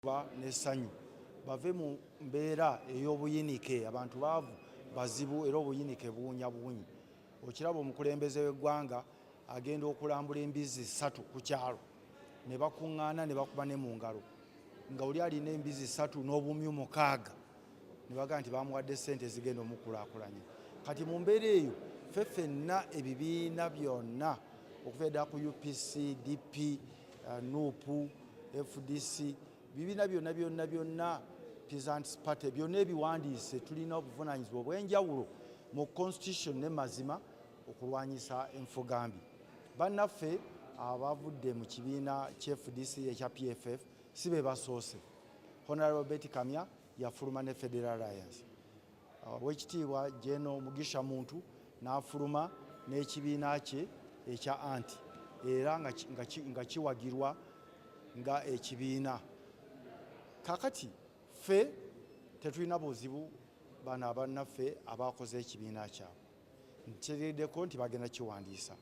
N'essanyu bave mu mbeera ey'obuyinike abantu baavu bazibu era obuyinike buwunya buwunyi. Okiraba omukulembeze w'eggwanga agenda okulambula embizi 3 ku kyalo ne bakuŋŋaana ne bakuba ne mu ngalo nga oli alina embizi 3 n'obumyu 6 ne bagaa nti bamuwadde ssente zigenda omukulaakulanya. Kati mu mbeera eyo ffenna ebibiina byonna okuva edda ku UPC, DP, NUP, FDC bibiina byonna Peasants Party byonna ebiwandiise tulina obuvunaanyizibwa obw'enjawulo mu constitution ne mazima okulwanyisa enfugambi. Bannaffe abavudde mu kibiina kya FDC ekya PFF si be basoose. Honorable Betty Kamya yafuluma ne Federal Alliance. Oweekitiibwa Jeno Mugisha Muntu n'afuluma n'ekibiina kye ekya anti era nga kiwagirwa nga ekibiina. Kakati ffe tetulina buzibu bano abannaffe abakoze ekibiina kyabwe. Ntegereddeko nti bagenda kiwandiisa.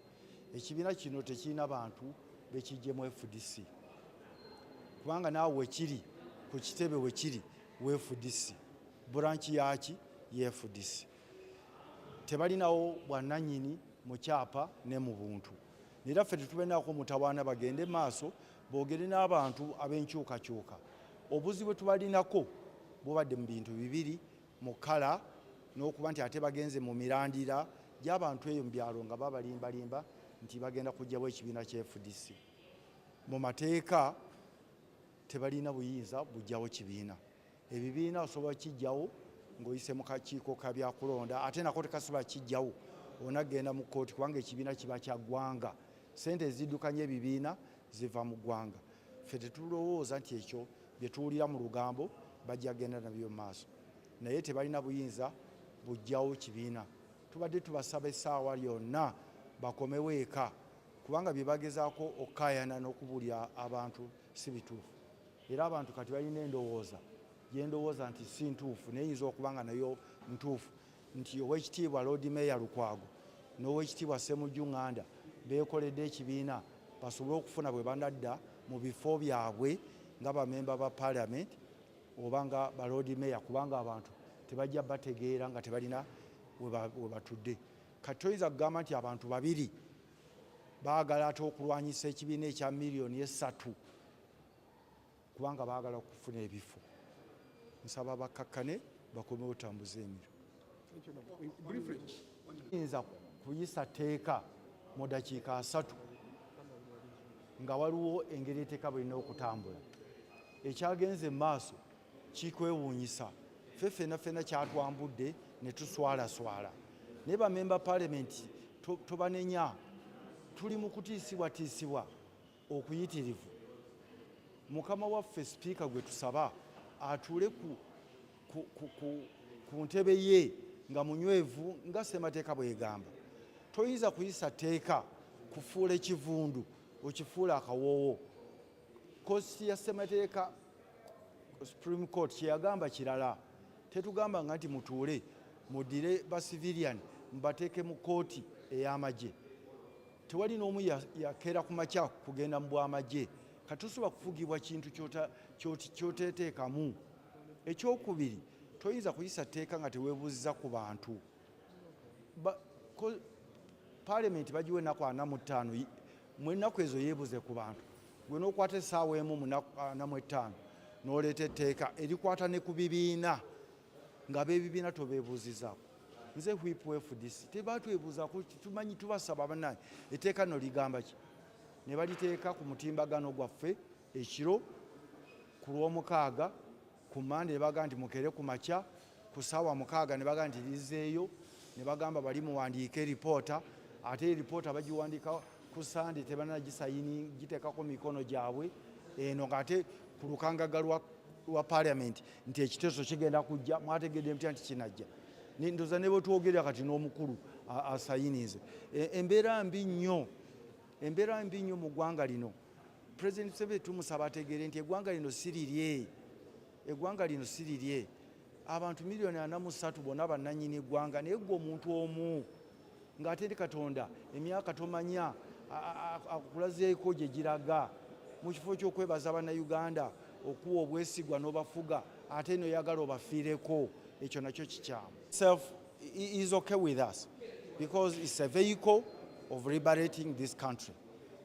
Ekibiina kino tekirina bantu bekijjemu FDC. Kubanga naawe wekiri ku kitebe wekiri we FDC. Buranchi yaki ye FDC. Tebalinawo bwannannyini mu kyapa ne mu buntu. Era ffe tetubenaako mutawaana bagende maaso boogere n'abantu ab'enkyukakyuka. Obuzibu tubalinako bubadde mu bintu bibiri mu kala n'okuba nti ate bagenze mu mirandira gy'abantu eyo mu byalo nga babalimbalimba nti bagenda kujjawo ekibiina kya FDC. Mu mateeka tebalina buyinza bujjawo kibiina. Ebibiina osobola kijjawo ng'oyise mu kakiiko ka byakulonda ate nako tekasobola kijjawo onagenda mu kkooti kubanga ekibiina kiba kya ggwanga. Ssente eziddukanya ebibiina ziva mu ggwanga. Ffe tetulowooza nti ekyo bye tuwulira mu lugambo bajja genda nabyo mu maaso. Naye tebalina buyinza bujjawo kibiina. Tubadde tubasaba essaawa lyonna bakomewo eka kubanga bye bagezaako okkaayana n'okubuulira abantu si bituufu. Era abantu kati balina endowooza gyendowooza nti si ntuufu neyinza okuba nga nayo ntuufu nti Oweekitiibwa Lord Mayor Lukwago n'Oweekitiibwa Ssemujju Nganda beekoledde ekibiina basobole okufuna bwe banadda mu bifo byabwe nga bamemba ba Parliament oba nga ba Lord Mayor kubanga abantu tebajja bategeera nga tebalina we batudde. Kati toyinza kugamba nti abantu babiri baagala ate okulwanyisa ekibiina ekya miliyoni 3 kubanga baagala okufuna ebifo. Nsaba bakkakkane bakomewo otambuza emiro. Yinza kuyisa tteeka mu dakiika 3 nga waliwo engeri etteeka bulina okutambula. Ekyagenze mu maaso kikwewuunyisa. Ffe ffenna kyatwambudde ne tuswalaswala. Naye bamemba Paalamenti tobanenya. Tuli mu kutiisibwatiisibwa okuyitirivu. Mukama waffe sipiika gwe tusaba atuule ku ntebe ye nga munywevu nga ssemateeka bw'egamba. Toyinza kuyisa tteeka kufuula ekivundu okifuula akawoowo. Kosti ya ssemateeka Supreme Court kyeyagamba kirala. Tetugamba nga nti mutuule muddire ba civilian mubateeke mu kkooti ey'amagye. Tewali n'omu yakeera ku makya kugenda mu bw'amagye. Katusobola kufugibwa kintu kyoteteekamu. Ekyokubiri toyinza kuyisa tteeka nga teweebuuziza ku bantu. Paalamenti bagiwa ennaku 45 mu ennaku ezo yeebuze ku bantu. Gwe n'okwata essaawa emu mu 45 n'oleeta etteeka erikwata ne ku bibiina nga ab'ebibiina tobeebuuzizaako. Nze whip FDC tebatwebuuzaako tumanyi tubasaba bannange etteeka lino ligamba ki. Ne baliteeka ku mutimbagano gwaffe ekiro ku Lwomukaaga ku Mande ne bagaa nti mukere ku makya ku ssaawa 6 ne bagaa nti lizeeyo ne bagamba bali muwandiike eripoota ate eripoota bagiwandiika ku Sande tebannagisayini giteekako mikono gyabwe eno ng'ate ku lukangaga lwa Paalamenti nti ekiteeso kigenda kujja mwategedde mutya nti kinajja. Ndoza ne bwe twogerera kati n'omukulu asayinize. Embeera mbi nnyo mu ggwanga lino. President Museveni tumusaba ategeere nti eggwanga lino si lirye. Eggwanga lino si lirye. Abantu miliyoni 43 bonna bannannyini ggwanga naye gwe omuntu omu ng'ate ndi Katonda emyaka tomanya akulazeeko gye giraga mu kifo ky'okwebaza bannayuganda okuwa obwesigwa n'obafuga ate noyagala obafiireko, ekyo nakyo kikyamu. Self is okay with us because it's a vehicle of liberating this country.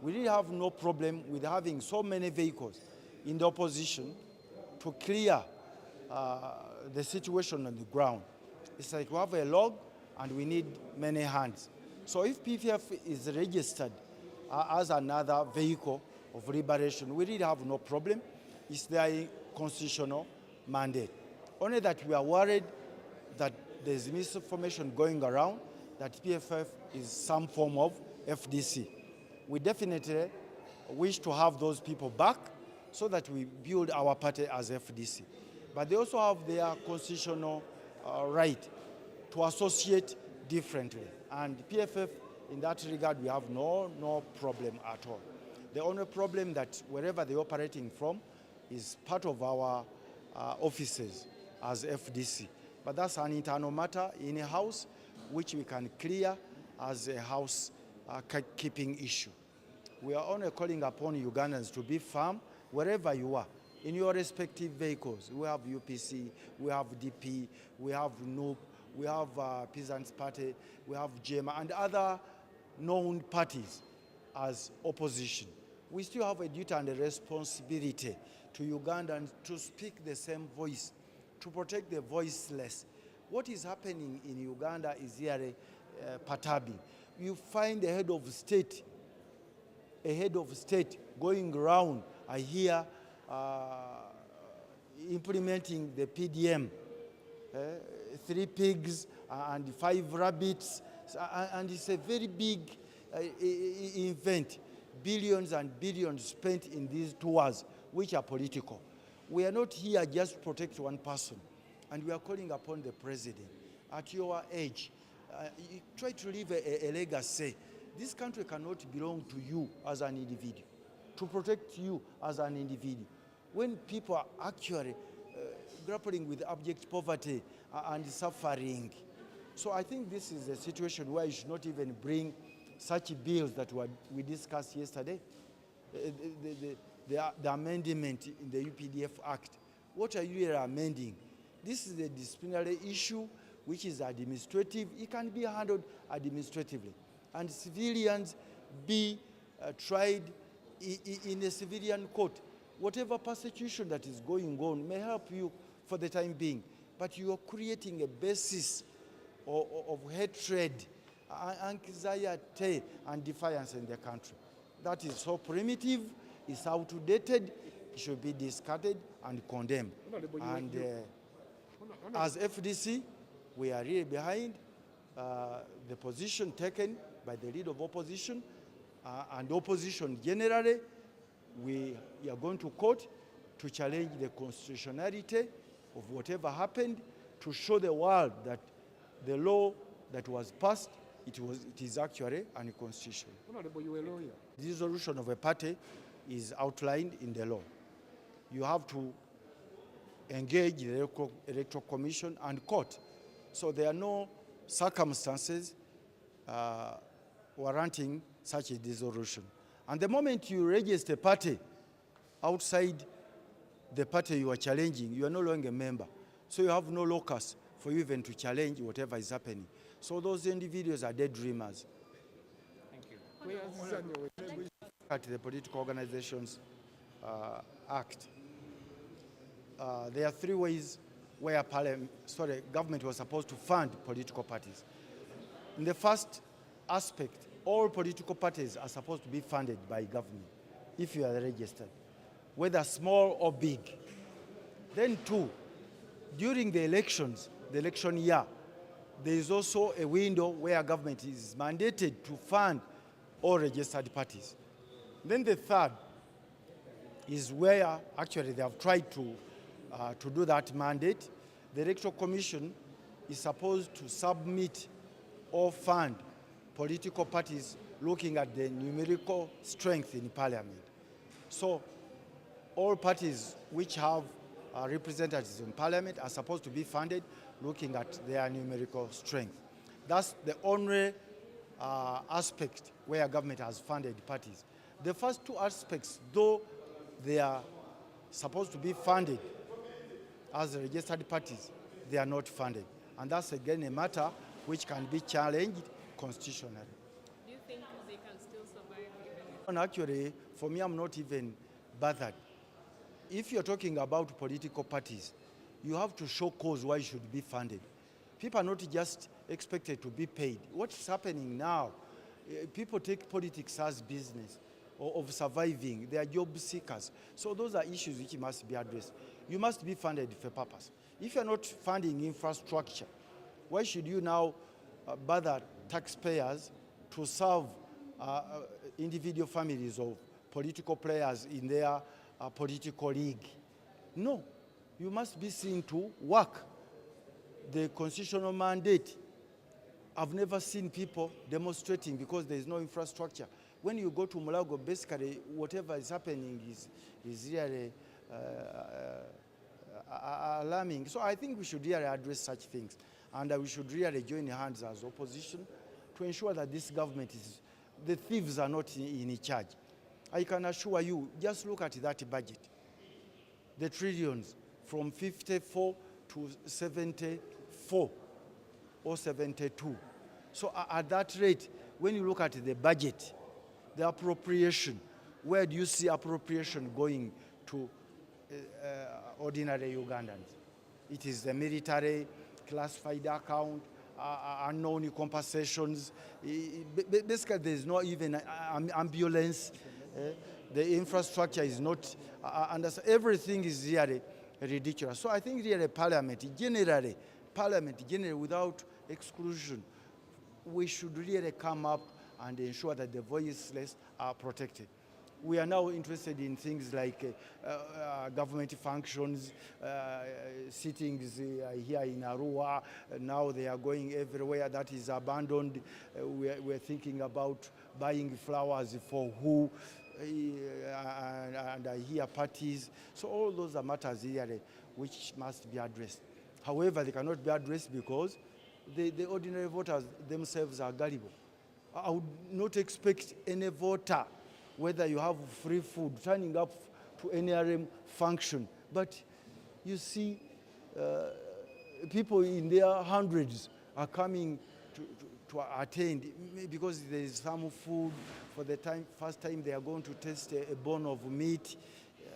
We really have no problem with having so many vehicles in the opposition to clear the situation on the ground. It's like we have a log and we need many hands. So if PPF is registered as another vehicle of liberation, we really have no problem. It's their constitutional mandate. Only that we are worried that there's misinformation going around that PFF is some form of FDC. We definitely wish to have those people back so that we build our party as FDC. But they also have their constitutional right to associate differently. And PFF, in that regard, we have no problem at all. The only problem that wherever they're operating from is part of our offices as FDC. But that's an internal matter in a house which we can clear as a house keeping issue. We are only calling upon Ugandans to be firm wherever you are, in your respective vehicles. We have UPC, we have DP, we have NUP, we have Peasants Party, we have JEMA, and other known parties as opposition. We still have a duty and a responsibility to Ugandans to speak the same voice, to protect the voiceless. What is happening in Uganda is really perturbing. You find a head of state going around, I hear, implementing the PDM, 3 pigs and 5 rabbits, and it's a very big event. Billions and billions spent in these tours, which are political. We are not here just to protect one person, and we are calling upon the president. At your age, try to leave a legacy. This country cannot belong to you as an individual, to protect you as an individual. When people are actually grappling with abject poverty and suffering. So I think this is a situation where you should not even bring such bills that we discussed yesterday. The amendment in the UPDF Act. What are you amending? This is a disciplinary issue which is administrative. It can be handled administratively. And civilians be tried in a civilian court. Whatever persecution that is going on may help you for the time being, but you are creating a basis of hatred, anxiety, and defiance in the country. That is so primitive, it's outdated, it should be discarded and condemned. And as FDC, we are really behind the position taken by the leader of opposition and opposition generally. We are going to court to challenge the constitutionality of whatever happened, to show the world that the law that was passed, it is actually unconstitutional. The dissolution of a party is outlined in the law. You have to engage the Electoral Commission and court. So there are no circumstances warranting such a dissolution. And the moment you register a party outside the party you are challenging, you are no longer a member. So you have no locus for you even to challenge whatever is happening. So those individuals are dead dreamers. Thank you. At the Political Organizations Act, there are 3 ways where government was supposed to fund political parties. In the first aspect, all political parties are supposed to be funded by government if you are registered, whether small or big. Then 2, during the elections, the election year, there is also a window where government is mandated to fund all registered parties. Then the 3rd is where actually they have tried to do that mandate. The Electoral Commission is supposed to submit or fund political parties looking at the numerical strength in parliament. So all parties which have representatives in parliament are supposed to be funded looking at their numerical strength. That's the only aspect where government has funded parties. The first 2 aspects, though they are supposed to be funded as registered parties, they are not funded. And that's again a matter which can be challenged constitutionally. Do you think they can still survive even if... And actually, for me, I'm not even bothered. If you're talking about political parties, you have to show cause why it should be funded. People are not just expected to be paid. What's happening now, people take politics as business of surviving. They are job seekers. So those are issues which must be addressed. You must be funded for a purpose. If you're not funding infrastructure, why should you now bother taxpayers to serve individual families of political players in their political league? No, you must be seen to work the constitutional mandate. I've never seen people demonstrating because there is no infrastructure. When you go to Mulago, basically whatever is happening is really alarming. So I think we should really address such things, and we should really join hands as opposition to ensure that this government the thieves are not in charge. I can assure you, just look at that budget. The trillions from 54 to 74 or 72. So at that rate, when you look at the budget, the appropriation, where do you see appropriation going to ordinary Ugandans? It is the military, classified account, unknown compensations. Basically, there's not even ambulance. The infrastructure is not, everything is really ridiculous. So I think really Parliament generally, without exclusion, we should really come up and ensure that the voiceless are protected. We are now interested in things like government functions, sittings here in Arua. Now they are going everywhere. That is abandoned. We're thinking about buying flowers for who, and I hear parties. So all those are matters here which must be addressed. However, they cannot be addressed because the ordinary voters themselves are gullible. I would not expect any voter, whether you have free food, turning up to NRM function. But you see, people in their hundreds are coming to attend because there is some food. For the first time they are going to taste a bone of meat.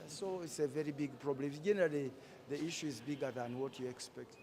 So it's a very big problem. Generally, the issue is bigger than what you expect.